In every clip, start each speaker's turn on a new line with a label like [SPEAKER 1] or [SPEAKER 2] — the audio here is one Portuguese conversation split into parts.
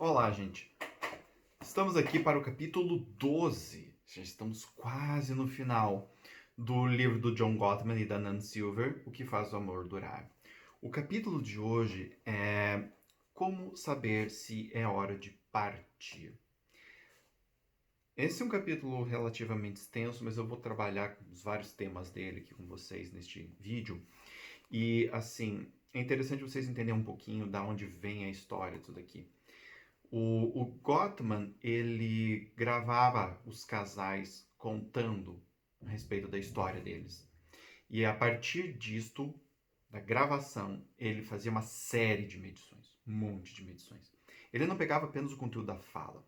[SPEAKER 1] Olá, gente. Estamos aqui para o capítulo 12. Já estamos quase no final do livro do John Gottman e da Nan Silver, O que faz o amor durar. O capítulo de hoje é como saber se é hora de partir. Esse é um capítulo relativamente extenso, mas eu vou trabalhar com os vários temas dele aqui com vocês neste vídeo. E, assim, é interessante vocês entenderem um pouquinho da onde vem a história disso daqui. O Gottman, ele gravava os casais contando a respeito da história deles. E a partir disto, da gravação, ele fazia uma série de medições, um monte de medições. Ele não pegava apenas o conteúdo da fala.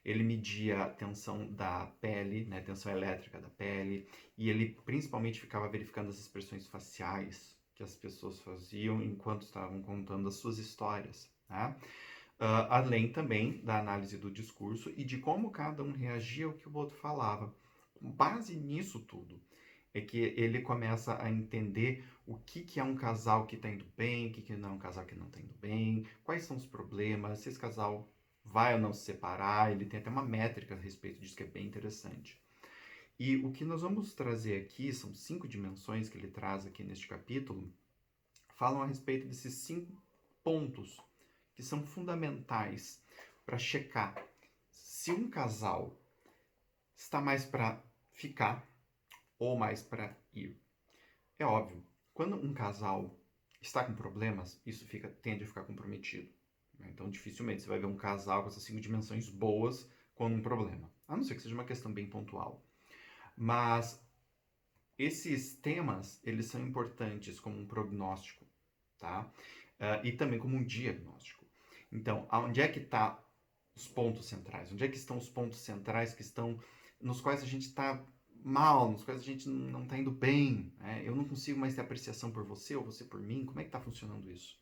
[SPEAKER 1] Ele media a tensão da pele, né, a tensão elétrica da pele, e ele principalmente ficava verificando as expressões faciais que as pessoas faziam enquanto estavam contando as suas histórias, né? Além também da análise do discurso e de como cada um reagia ao que o outro falava. Com base nisso tudo, é que ele começa a entender o que é um casal que está indo bem, o que não é um casal que não está indo bem, quais são os problemas, se esse casal vai ou não se separar. Ele tem até uma métrica a respeito disso que é bem interessante. E o que nós vamos trazer aqui são 5 dimensões que ele traz aqui neste capítulo, falam a respeito desses 5 pontos que são fundamentais para checar se um casal está mais para ficar ou mais para ir. É óbvio, quando um casal está com problemas, isso tende a ficar comprometido. Então, dificilmente você vai ver um casal com essas 5 dimensões boas com um problema. A não ser que seja uma questão bem pontual. Mas esses temas, eles são importantes como um prognóstico, tá? E também como um diagnóstico. Então, onde é que está os pontos centrais? Onde é que estão os pontos centrais que estão nos quais a gente está mal, nos quais a gente não está indo bem? Né? Eu não consigo mais ter apreciação por você ou você por mim. Como é que está funcionando isso?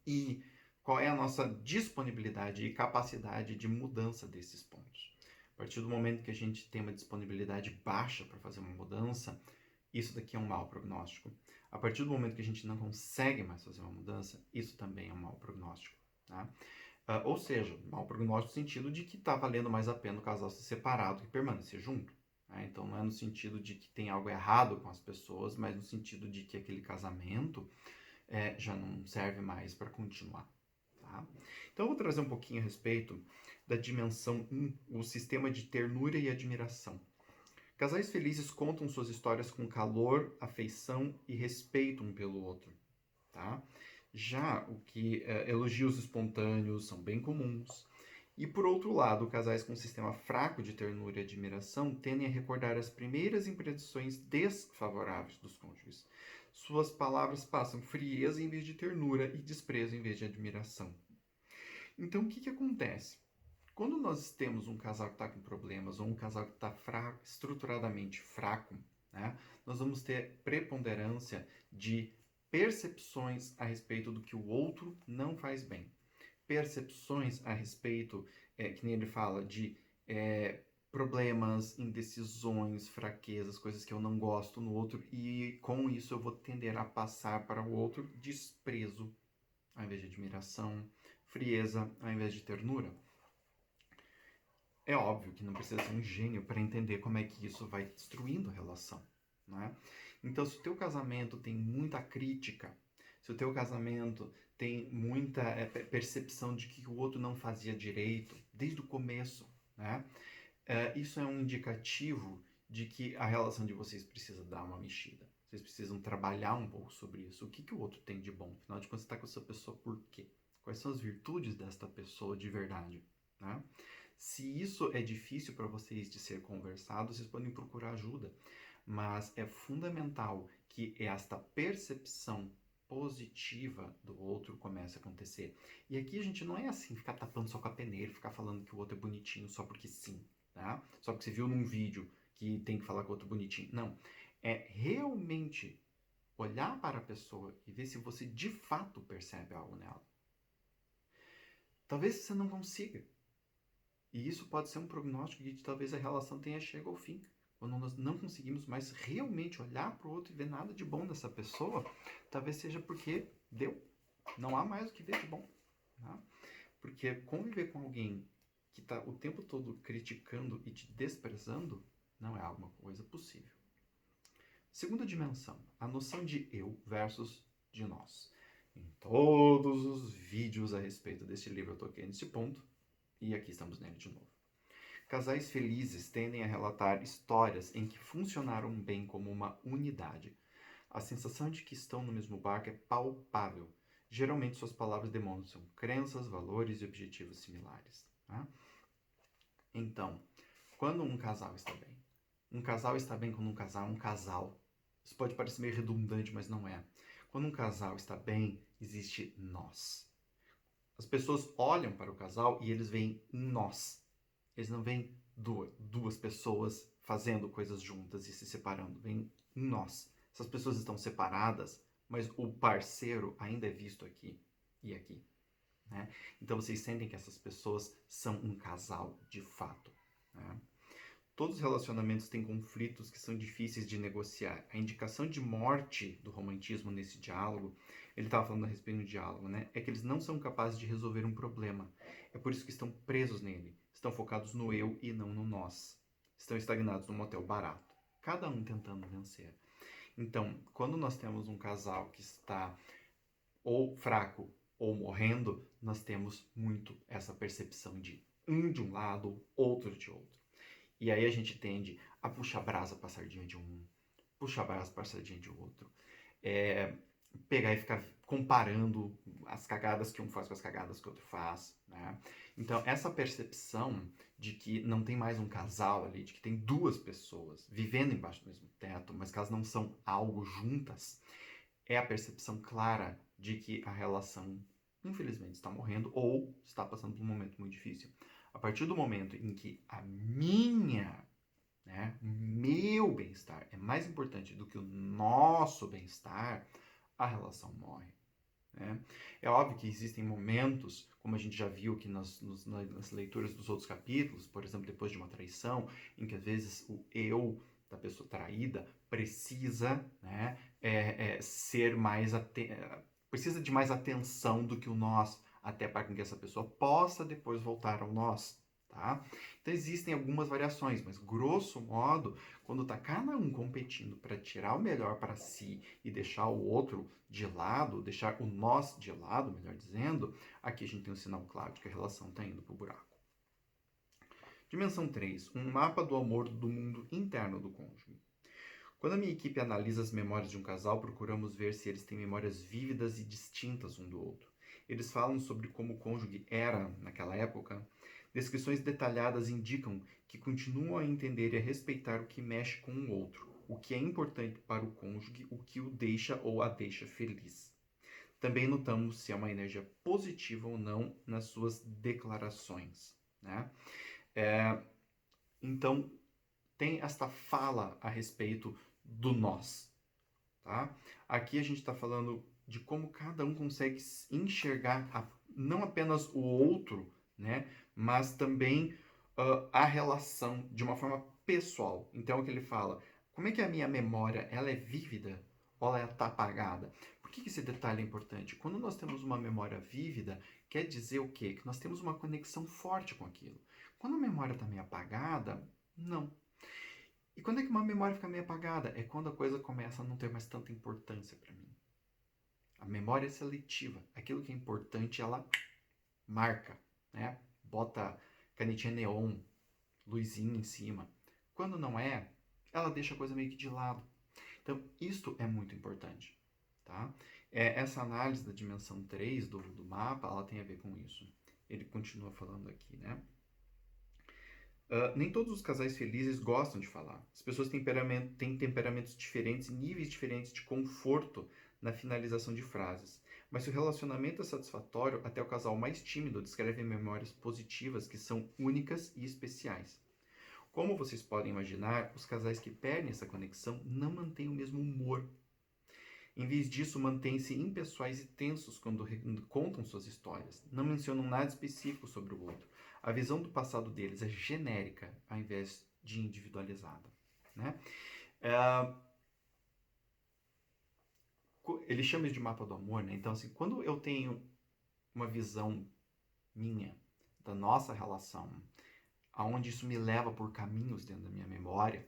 [SPEAKER 1] E qual é a nossa disponibilidade e capacidade de mudança desses pontos? A partir do momento que a gente tem uma disponibilidade baixa para fazer uma mudança, isso daqui é um mau prognóstico. A partir do momento que a gente não consegue mais fazer uma mudança, isso também é um mau prognóstico. Tá? Ou seja, mau prognóstico no sentido de que está valendo mais a pena o casal se separar do que permanecer junto. Né? Então não é no sentido de que tem algo errado com as pessoas, mas no sentido de que aquele casamento já não serve mais para continuar. Tá? Então eu vou trazer um pouquinho a respeito da dimensão 1, o sistema de ternura e admiração. Casais felizes contam suas histórias com calor, afeição e respeito um pelo outro. Tá? Já o que elogios espontâneos são bem comuns. E por outro lado, casais com um sistema fraco de ternura e admiração tendem a recordar as primeiras impressões desfavoráveis dos cônjuges. Suas palavras passam frieza em vez de ternura e desprezo em vez de admiração. Então o que acontece? Quando nós temos um casal que está com problemas ou um casal que está estruturadamente fraco, né, nós vamos ter preponderância de percepções a respeito do que o outro não faz bem. Percepções a respeito, que nem ele fala, de problemas, indecisões, fraquezas, coisas que eu não gosto no outro, e com isso eu vou tender a passar para o outro desprezo ao invés de admiração, frieza ao invés de ternura. É óbvio que não precisa ser um gênio para entender como é que isso vai destruindo a relação, né? Então, se o teu casamento tem muita crítica, se o teu casamento tem muita percepção de que o outro não fazia direito desde o começo, né? Isso é um indicativo de que a relação de vocês precisa dar uma mexida. Vocês precisam trabalhar um pouco sobre isso. O que o outro tem de bom? Afinal de contas, você está com essa pessoa por quê? Quais são as virtudes desta pessoa de verdade, né? Se isso é difícil para vocês de ser conversado, vocês podem procurar ajuda. Mas é fundamental que esta percepção positiva do outro comece a acontecer. E aqui a gente não é assim, ficar tapando só com a peneira, ficar falando que o outro é bonitinho só porque sim, tá? Só porque você viu num vídeo que tem que falar com o outro bonitinho. Não. É realmente olhar para a pessoa e ver se você de fato percebe algo nela. Talvez você não consiga. E isso pode ser um prognóstico de que talvez a relação tenha chegado ao fim. Quando nós não conseguimos mais realmente olhar para o outro e ver nada de bom dessa pessoa, talvez seja porque deu. Não há mais o que ver de bom. Tá? Porque conviver com alguém que está o tempo todo criticando e te desprezando não é alguma coisa possível. Segunda dimensão, a noção de eu versus de nós. Em todos os vídeos a respeito desse livro eu toquei nesse ponto, e aqui estamos nele de novo. Casais felizes tendem a relatar histórias em que funcionaram bem como uma unidade. A sensação de que estão no mesmo barco é palpável. Geralmente suas palavras demonstram crenças, valores e objetivos similares. Tá? Então, quando um casal está bem? Um casal está bem quando um casal é um casal. Isso pode parecer meio redundante, mas não é. Quando um casal está bem, existe nós. As pessoas olham para o casal e eles veem nós. Eles não veem duas pessoas fazendo coisas juntas e se separando. Veem nós. Essas pessoas estão separadas, mas o parceiro ainda é visto aqui e aqui. Né? Então vocês sentem que essas pessoas são um casal de fato. Né? Todos os relacionamentos têm conflitos que são difíceis de negociar. A indicação de morte do romantismo nesse diálogo, ele estava falando a respeito do diálogo, né? É que eles não são capazes de resolver um problema. É por isso que estão presos nele. Estão focados no eu e não no nós. Estão estagnados num motel barato. Cada um tentando vencer. Então, quando nós temos um casal que está ou fraco ou morrendo, nós temos muito essa percepção de um de um lado, outro de outro. E aí a gente tende a puxar a brasa para a sardinha de um, puxar a brasa para a sardinha de outro. Pegar e ficar comparando as cagadas que um faz com as cagadas que o outro faz. Né? Então, essa percepção de que não tem mais um casal ali, de que tem duas pessoas vivendo embaixo do mesmo teto, mas que elas não são algo juntas, é a percepção clara de que a relação, infelizmente, está morrendo ou está passando por um momento muito difícil. A partir do momento em que o meu bem-estar é mais importante do que o nosso bem-estar, a relação morre. Né? É óbvio que existem momentos, como a gente já viu aqui nas leituras dos outros capítulos, por exemplo, depois de uma traição, em que às vezes o eu da pessoa traída precisa, né, ser mais precisa de mais atenção do que o nós, até para que essa pessoa possa depois voltar ao nós. Tá? Então existem algumas variações, mas grosso modo, quando está cada um competindo para tirar o melhor para si e deixar o outro de lado, deixar o nós de lado, melhor dizendo, aqui a gente tem um sinal claro de que a relação está indo para o buraco. Dimensão 3. Um mapa do amor do mundo interno do cônjuge. Quando a minha equipe analisa as memórias de um casal, procuramos ver se eles têm memórias vívidas e distintas um do outro. Eles falam sobre como o cônjuge era naquela época. Descrições detalhadas indicam que continuam a entender e a respeitar o que mexe com o outro, o que é importante para o cônjuge, o que o deixa ou a deixa feliz. Também notamos se há uma energia positiva ou não nas suas declarações. Né? Então, tem esta fala a respeito do nós. Tá? Aqui a gente está falando de como cada um consegue enxergar não apenas o outro, né, mas também a relação de uma forma pessoal. Então, o que ele fala, como é que a minha memória ela é vívida ou ela está apagada? Por que esse detalhe é importante? Quando nós temos uma memória vívida, quer dizer o quê? Que nós temos uma conexão forte com aquilo. Quando a memória está meio apagada, não. E quando é que uma memória fica meio apagada? É quando a coisa começa a não ter mais tanta importância para mim. A memória é seletiva. Aquilo que é importante, ela marca, né? Bota canetinha neon, luzinha em cima. Quando não é, ela deixa a coisa meio que de lado. Então, isto é muito importante, tá? Essa análise da dimensão 3 do mapa, ela tem a ver com isso. Ele continua falando aqui, né? Nem todos os casais felizes gostam de falar. As pessoas têm temperamentos diferentes e níveis diferentes de conforto na finalização de frases. Mas se o relacionamento é satisfatório, até o casal mais tímido descreve memórias positivas que são únicas e especiais. Como vocês podem imaginar, os casais que perdem essa conexão não mantêm o mesmo humor. Em vez disso, mantêm-se impessoais e tensos quando contam suas histórias. Não mencionam nada específico sobre o outro. A visão do passado deles é genérica, ao invés de individualizada. Né? Ele chama isso de mapa do amor, né? Então, assim, quando eu tenho uma visão minha, da nossa relação, aonde isso me leva por caminhos dentro da minha memória,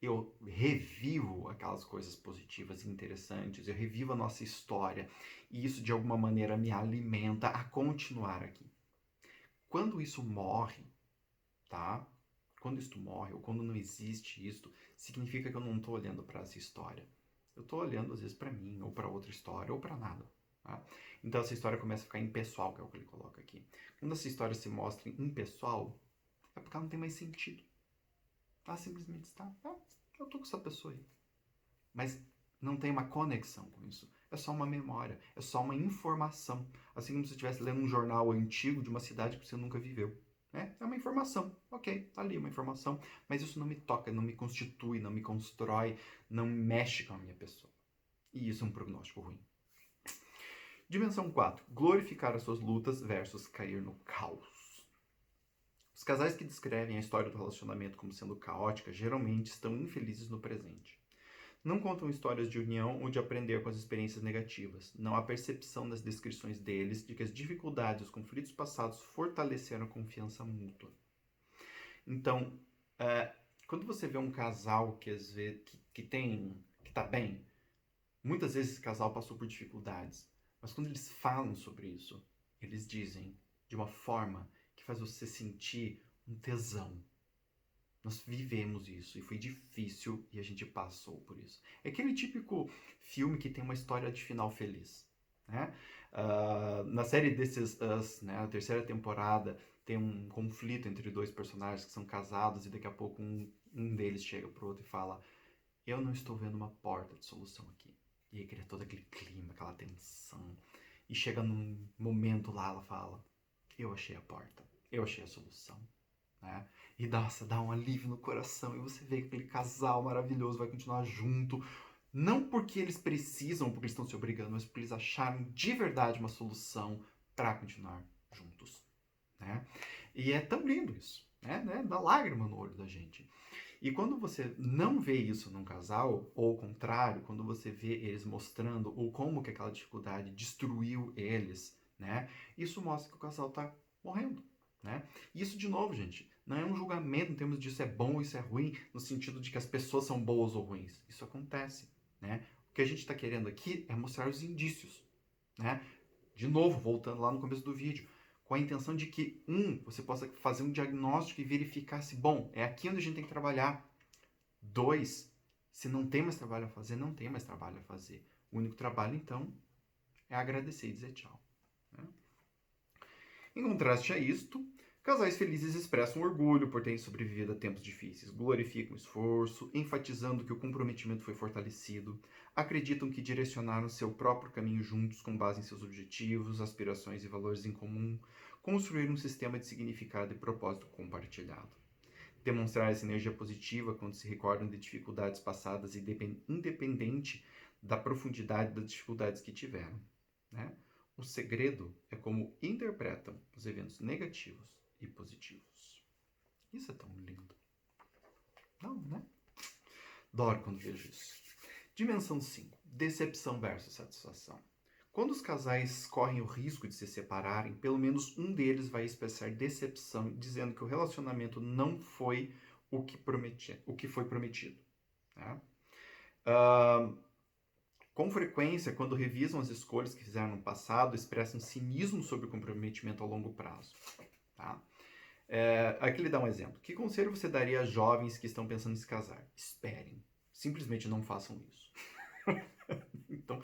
[SPEAKER 1] eu revivo aquelas coisas positivas e interessantes, eu revivo a nossa história, e isso de alguma maneira me alimenta a continuar aqui. Quando isso morre, tá? Quando isso morre, ou quando não existe isso, significa que eu não estou olhando para essa história. Eu estou olhando, às vezes, para mim, ou para outra história, ou para nada. Tá? Então, essa história começa a ficar impessoal, que é o que ele coloca aqui. Quando essa história se mostra impessoal, é porque ela não tem mais sentido. Ela simplesmente está, eu estou com essa pessoa aí. Mas não tem uma conexão com isso. É só uma memória, é só uma informação. Assim como se você estivesse lendo um jornal antigo de uma cidade que você nunca viveu. É uma informação, ok, tá ali uma informação, mas isso não me toca, não me constitui, não me constrói, não mexe com a minha pessoa. E isso é um prognóstico ruim. Dimensão 4. Glorificar as suas lutas versus cair no caos. Os casais que descrevem a história do relacionamento como sendo caótica geralmente estão infelizes no presente. Não contam histórias de união ou de aprender com as experiências negativas. Não há percepção nas descrições deles de que as dificuldades e os conflitos passados fortaleceram a confiança mútua. Então, quando você vê um casal que às vezes que tá bem, muitas vezes esse casal passou por dificuldades, mas quando eles falam sobre isso, eles dizem de uma forma que faz você sentir um tesão. Nós vivemos isso e foi difícil e a gente passou por isso. É aquele típico filme que tem uma história de final feliz. Né? Na série desses Us, né, a terceira temporada, tem um conflito entre dois personagens que são casados e daqui a pouco um deles chega pro outro e fala: eu não estou vendo uma porta de solução aqui. E aí cria todo aquele clima, aquela tensão. E chega num momento lá, ela fala: eu achei a porta, eu achei a solução. Né? E nossa, dá um alívio no coração. E você vê que aquele casal maravilhoso vai continuar junto. Não porque eles precisam, porque eles estão se obrigando, mas porque eles acharam de verdade uma solução para continuar juntos. Né? E é tão lindo isso. Né? Dá lágrima no olho da gente. E quando você não vê isso num casal, ou ao contrário, quando você vê eles mostrando ou como que aquela dificuldade destruiu eles, né? Isso mostra que o casal está morrendo. Né? Isso, de novo, gente, não é um julgamento em termos de isso é bom ou isso é ruim, no sentido de que as pessoas são boas ou ruins. Isso acontece. Né? O que a gente está querendo aqui é mostrar os indícios. Né? De novo, voltando lá no começo do vídeo, com a intenção de que, você possa fazer um diagnóstico e verificar se, bom, é aqui onde a gente tem que trabalhar. 2, se não tem mais trabalho a fazer, não tem mais trabalho a fazer. O único trabalho, então, é agradecer e dizer tchau. Né? Em contraste a isto, casais felizes expressam orgulho por terem sobrevivido a tempos difíceis, glorificam o esforço, enfatizando que o comprometimento foi fortalecido, acreditam que direcionaram seu próprio caminho juntos com base em seus objetivos, aspirações e valores em comum, construíram um sistema de significado e propósito compartilhado. Demonstrar essa energia positiva quando se recordam de dificuldades passadas independente da profundidade das dificuldades que tiveram. Né? O segredo é como interpretam os eventos negativos e positivos. Isso é tão lindo. Não, né? Adoro quando vejo isso. Dimensão 5. Decepção versus satisfação. Quando os casais correm o risco de se separarem, pelo menos um deles vai expressar decepção, dizendo que o relacionamento não foi o que foi prometido. Né? Com frequência, quando revisam as escolhas que fizeram no passado, expressam cinismo sobre o comprometimento a longo prazo. Tá? Aqui ele dá um exemplo. Que conselho você daria a jovens que estão pensando em se casar? Esperem. Simplesmente não façam isso. Então,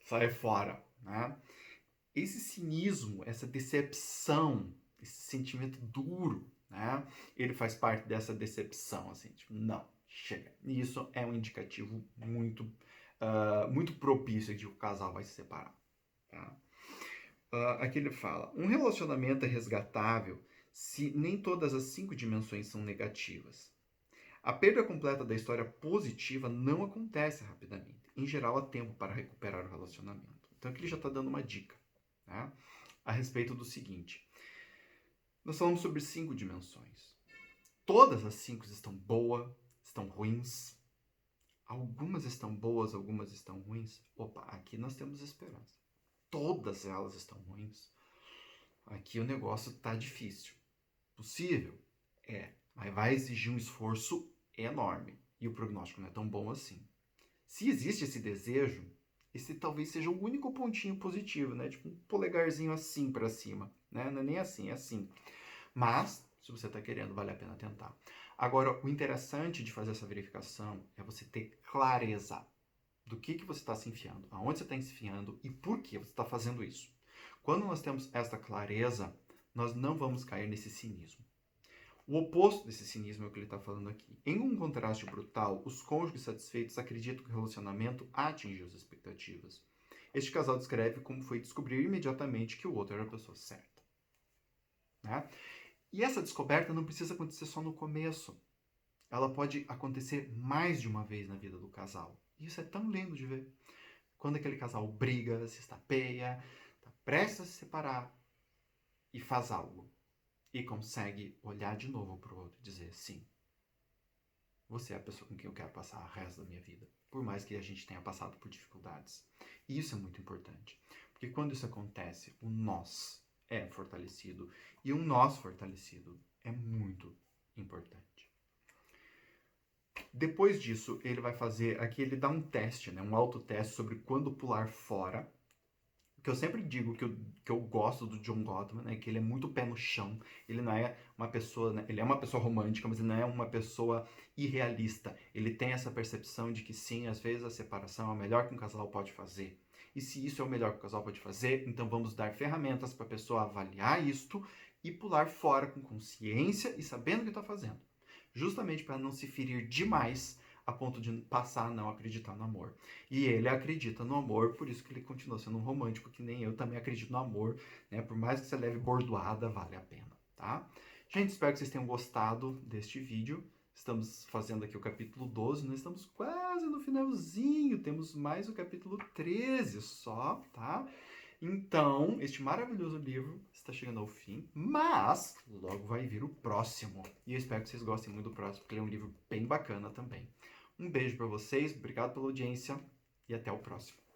[SPEAKER 1] sai fora. Né? Esse cinismo, essa decepção, esse sentimento duro, né? Ele faz parte dessa decepção, assim, tipo, não, chega. E isso é um indicativo muito propício de que o casal vai se separar. Tá? Aqui ele fala, um relacionamento é resgatável se nem todas as 5 dimensões são negativas. A perda completa da história positiva não acontece rapidamente. Em geral, há tempo para recuperar o relacionamento. Então aqui ele já está dando uma dica. Né? A respeito do seguinte. Nós falamos sobre 5 dimensões. Todas as 5 estão boas, estão ruins. Algumas estão boas, algumas estão ruins. Opa, aqui nós temos esperança. Todas elas estão ruins. aqui o negócio tá difícil. Possível? É, mas vai exigir um esforço enorme. E o prognóstico não é tão bom assim. Se existe esse desejo, esse talvez seja o único pontinho positivo, né? Tipo um polegarzinho assim para cima, né? Não é nem assim, é assim. Mas, se você está querendo, vale a pena tentar. Agora, o interessante de fazer essa verificação é você ter clareza do que você está se enfiando, aonde você está se enfiando e por que você está fazendo isso. Quando nós temos esta clareza, nós não vamos cair nesse cinismo. O oposto desse cinismo é o que ele está falando aqui. Em um contraste brutal, os cônjuges satisfeitos acreditam que o relacionamento atingiu as expectativas. Este casal descreve como foi descobrir imediatamente que o outro era a pessoa certa. Né? E essa descoberta não precisa acontecer só no começo. Ela pode acontecer mais de uma vez na vida do casal. E isso é tão lindo de ver. Quando aquele casal briga, se estapeia, está prestes a se separar e faz algo. E consegue olhar de novo para o outro e dizer, sim, você é a pessoa com quem eu quero passar o resto da minha vida. Por mais que a gente tenha passado por dificuldades. E isso é muito importante. Porque quando isso acontece, o nós é fortalecido. E um nós fortalecido é muito importante. Depois disso, ele vai fazer, aqui ele dá um teste, né, um autoteste sobre quando pular fora. O que eu sempre digo que eu gosto do John Gottman é que ele é muito pé no chão. Ele não é uma pessoa, né, ele é uma pessoa romântica, mas ele não é uma pessoa irrealista. Ele tem essa percepção de que sim, às vezes a separação é o melhor que um casal pode fazer. E se isso é o melhor que o casal pode fazer, então vamos dar ferramentas para a pessoa avaliar isto e pular fora com consciência e sabendo o que está fazendo. Justamente para não se ferir demais a ponto de passar a não acreditar no amor. E ele acredita no amor, por isso que ele continua sendo um romântico, que nem eu também acredito no amor, né? Por mais que você leve bordoada, vale a pena, tá? Gente, espero que vocês tenham gostado deste vídeo. Estamos fazendo aqui o capítulo 12, nós estamos quase no finalzinho, temos mais o capítulo 13 só, tá? Então, este maravilhoso livro está chegando ao fim, mas logo vai vir o próximo. E eu espero que vocês gostem muito do próximo, porque ele é um livro bem bacana também. Um beijo para vocês, obrigado pela audiência e até o próximo.